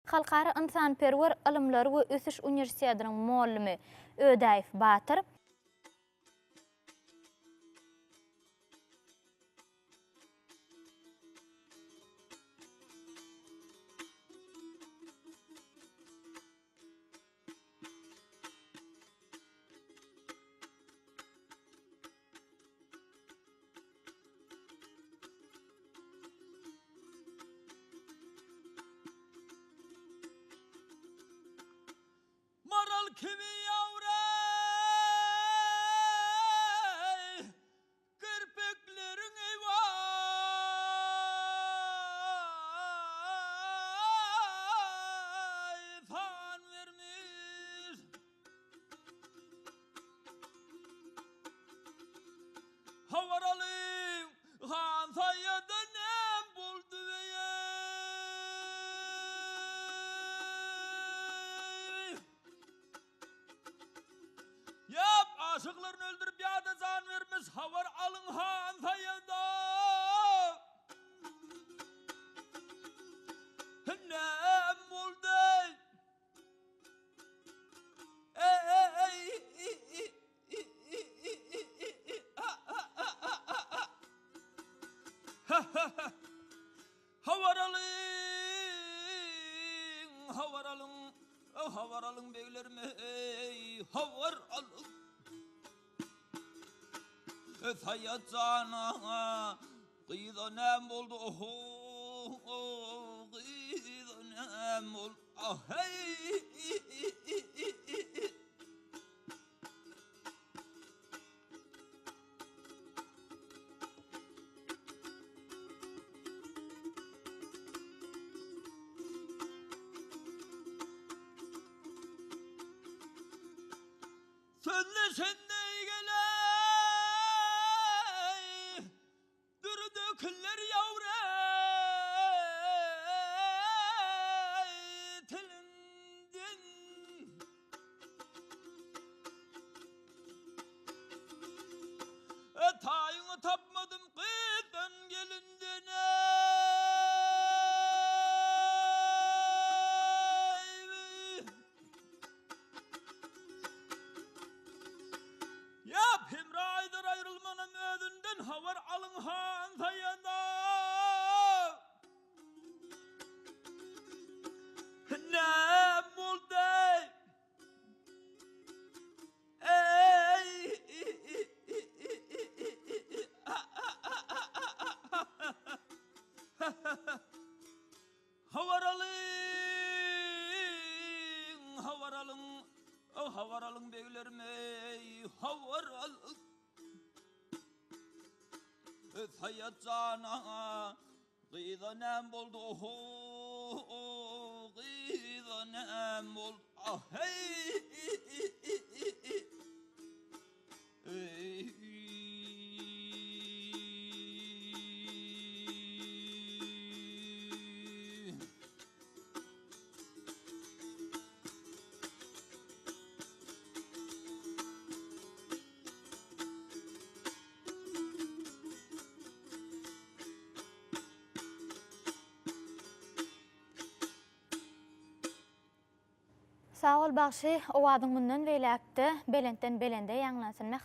Halkara Insanperwer Ilymlary we Ösüş Universitetining muallimi Ödäýif Batyr Maral kimi yavray, kirpiklerin eyvay, fan vermiş. Havaralım, han sayada nem buldu veye. Yap, aşıklarını öldürüp yada can vermiş, havar alın han sayada. Nem buldu. Havaralın, havaralın, havaralın beylerim, havaralın. Sayacana, kıyıda nem oldu, kıyıda nem oldu, hey. Sözle sende geley, dürdükler yavrey, tilinden. Tayını tapmadım kızdan gelinden. Yap hemraydır ayrılmanın ödünden havar alın han sayada. Ne buldu? Ey. Havaralın, havaralın, havaralın beylerim, havaralın. Sayacana, kıyıda nem buldu, kıyıda nem buldu, hey. Sağ ol Bagşy, owadyň mundan beläkde belenden belende ýanglansyn.